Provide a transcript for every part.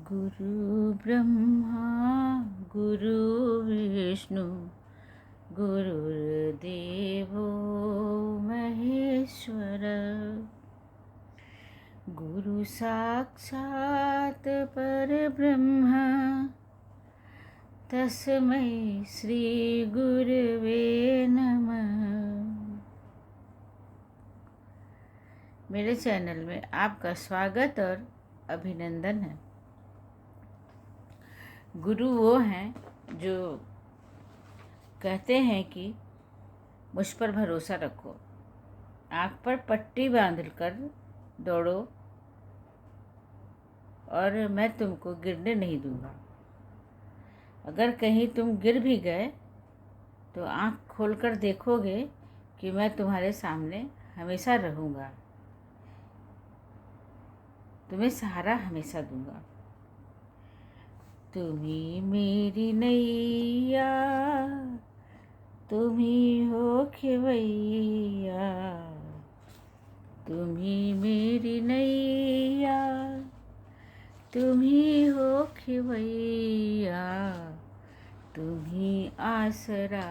गुरु ब्रह्मा गुरु विष्णु गुरुर्देवो महेश्वर गुरु साक्षात् परब्रह्म तस्मै श्री गुरवे नमः। मेरे चैनल में आपका स्वागत और अभिनंदन है। गुरु वो हैं जो कहते हैं कि मुझ पर भरोसा रखो, आँख पर पट्टी बांध कर दौड़ो और मैं तुमको गिरने नहीं दूंगा। अगर कहीं तुम गिर भी गए तो आँख खोलकर देखोगे कि मैं तुम्हारे सामने हमेशा रहूँगा, तुम्हें सहारा हमेशा दूंगा। तुम ही मेरी नैया, तुम ही हो खेवैया, तुम ही मेरी नैया, तुम ही हो खेवैया, तुम ही आसरा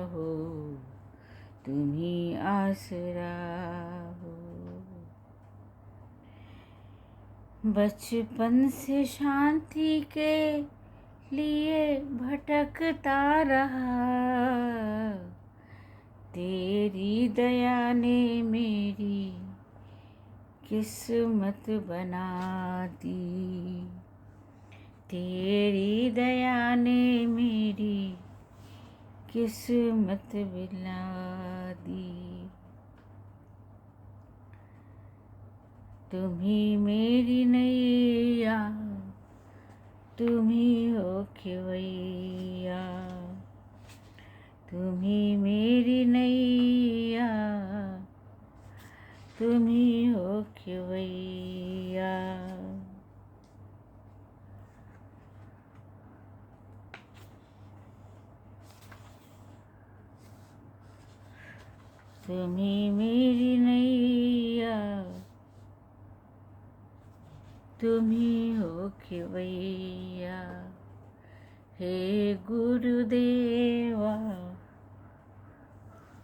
हो, तुम ही आसरा हो। बचपन से शांति के लिए भटकता रहा, तेरी दया ने मेरी किस्मत बना दी, तेरी दया ने मेरी किस्मत बना दी। तुम ही मेरी नैया, तुम ही हो खेवैया, तुम ही मेरी नैया, तुम ही हो खेवैया। तुम ही मेरी नैया, तुम ही हो खेवैया। हे गुरुदेवा,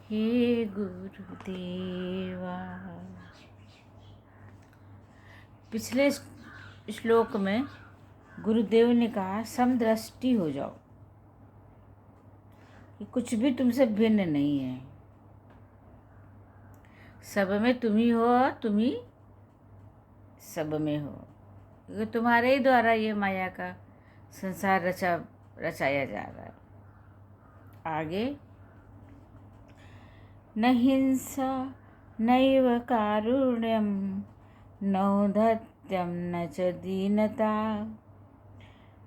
हे गुरुदेवा। पिछले श्लोक में गुरुदेव ने कहा समदृष्टि हो जाओ, कि कुछ भी तुमसे भिन्न नहीं है, सब में तुम ही हो और तुम ही सब में हो, क्योंकि तुम्हारे ही द्वारा ये माया का संसार रचाया जा रहा है। आगे, न हिंसा नैव कारुण्यम नौधत्यम न च दीनता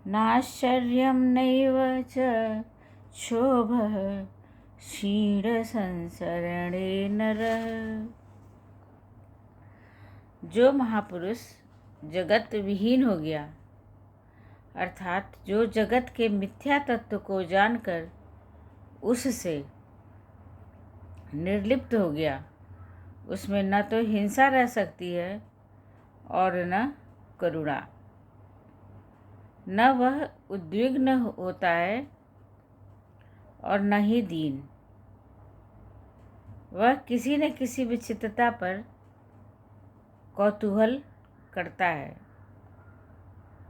नाश्चर्यम नैव च क्षोभः क्षीण संसरणे नरः। जो महापुरुष जगत विहीन हो गया, अर्थात जो जगत के मिथ्या तत्व को जानकर उससे निर्लिप्त हो गया, उसमें न तो हिंसा रह सकती है और न करुणा, न वह उद्विग्न होता है और न ही दीन। वह किसी न किसी विचित्रता पर कौतूहल करता है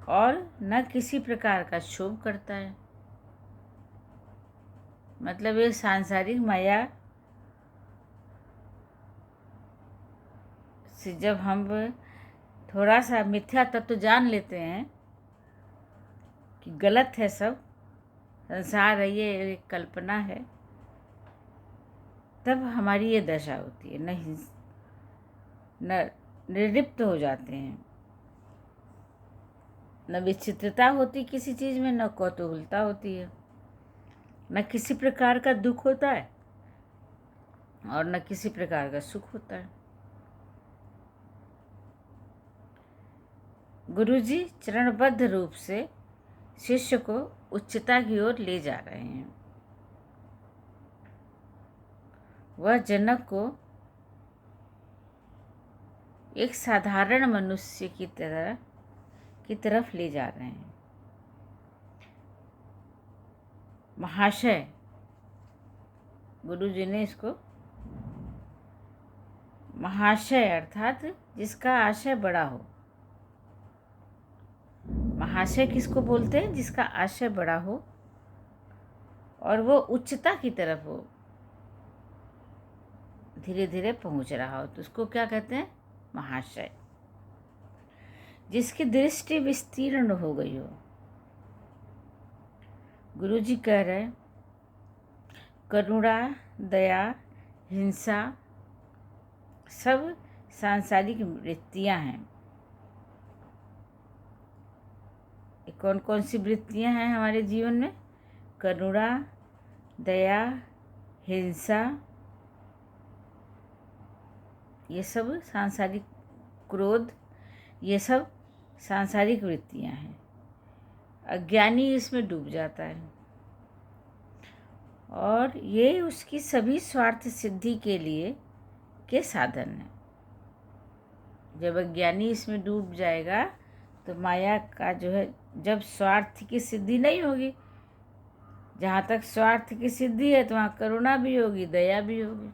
और न किसी प्रकार का क्षोभ करता है। मतलब ये सांसारिक माया से जब हम थोड़ा सा मिथ्या तत्व जान लेते हैं कि गलत है, सब संसार है, ये एक कल्पना है, तब हमारी ये दशा होती है, न निर्लिप्त हो जाते हैं, न विचित्रता होती किसी चीज़ में, न कौतूहलता होती है, न किसी प्रकार का दुख होता है और न किसी प्रकार का सुख होता है। गुरुजी चरणबद्ध रूप से शिष्य को उच्चता की ओर ले जा रहे हैं। वह जनक को एक साधारण मनुष्य की तरह की तरफ ले जा रहे हैं। महाशय, गुरु जी ने इसको महाशय अर्थात जिसका आशय बड़ा हो। महाशय किसको बोलते हैं? जिसका आशय बड़ा हो और वो उच्चता की तरफ हो, धीरे धीरे पहुंच रहा हो, तो उसको क्या कहते हैं? महाशय। जिसकी दृष्टि विस्तीर्ण हो गई हो। गुरु जी कह रहे करुणा, दया, हिंसा सब सांसारिक वृत्तियां हैं। कौन कौन सी वृत्तियां हैं हमारे जीवन में? करुणा, दया, हिंसा, ये सब सांसारिक, क्रोध, ये सब सांसारिक वृत्तियां हैं। अज्ञानी इसमें डूब जाता है और ये उसकी सभी स्वार्थ सिद्धि के लिए के साधन हैं। जब अज्ञानी इसमें डूब जाएगा तो माया का जो है, जब स्वार्थ की सिद्धि नहीं होगी, जहाँ तक स्वार्थ की सिद्धि है तो वहाँ करुणा भी होगी, दया भी होगी,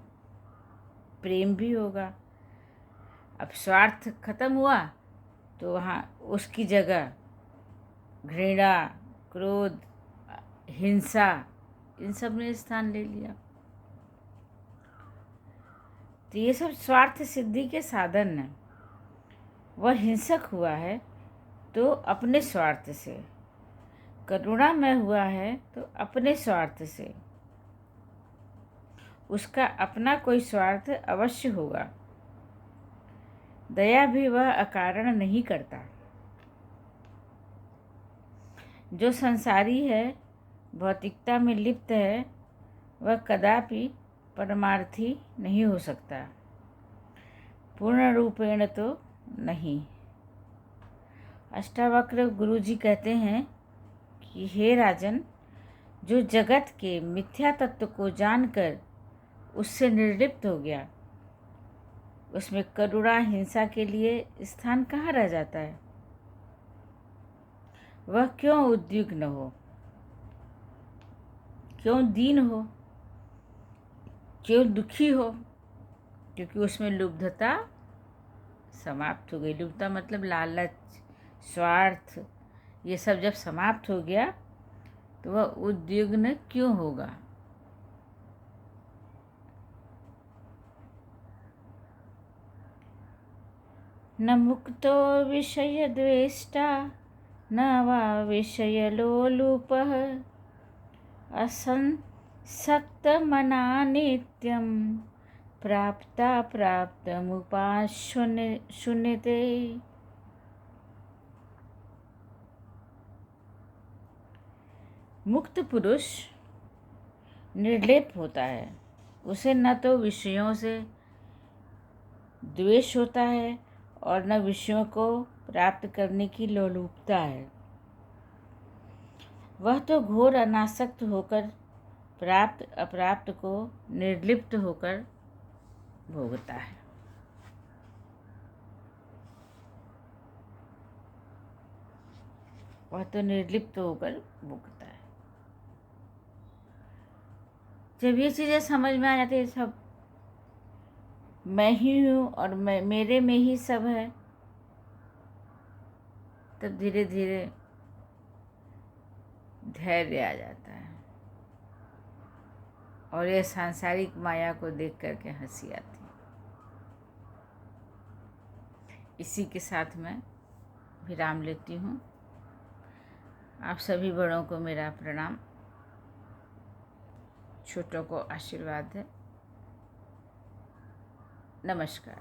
प्रेम भी होगा। अब स्वार्थ खत्म हुआ तो वहाँ उसकी जगह घृणा, क्रोध, हिंसा, इन सब ने स्थान ले लिया। तो ये सब स्वार्थ सिद्धि के साधन हैं। वह हिंसक हुआ है तो अपने स्वार्थ से, करुणा में हुआ है तो अपने स्वार्थ से, उसका अपना कोई स्वार्थ अवश्य होगा। दया भी वह अकारण नहीं करता। जो संसारी है, भौतिकता में लिप्त है, वह कदापि परमार्थी नहीं हो सकता, पूर्ण रूपेण तो नहीं। अष्टावक्र गुरु जी कहते हैं कि हे राजन, जो जगत के मिथ्या तत्व को जानकर उससे निर्लिप्त हो गया, उसमें करुणा, हिंसा के लिए स्थान कहाँ रह जाता है? वह क्यों उद्विग्न हो, क्यों दीन हो, क्यों दुखी हो? क्योंकि उसमें लुब्धता समाप्त हो गई। लुब्धता मतलब लालच, स्वार्थ, ये सब जब समाप्त हो गया तो वह उद्विग्न क्यों होगा? न मुक्तो विषय द्वेष्टा न वा विषय लोलुपः असंसक्तमना नित्यं प्राप्ता प्राप्तमुपाश्नुते। मुक्त पुरुष निर्लेप होता है। उसे न तो विषयों से द्वेष होता है और न विषयों को प्राप्त करने की लोलुपता है। वह तो घोर अनासक्त होकर प्राप्त अप्राप्त को निर्लिप्त होकर भोगता है। वह तो निर्लिप्त होकर भोगता है। जब ये चीज़ें समझ में आ जाती है, सब मैं ही हूँ और मेरे में ही सब है, तब धीरे धीरे धैर्य आ जाता है और ये सांसारिक माया को देख करके हंसी आती है। इसी के साथ मैं विराम लेती हूँ। आप सभी बड़ों को मेरा प्रणाम, छोटों को आशीर्वाद है। नमस्कार।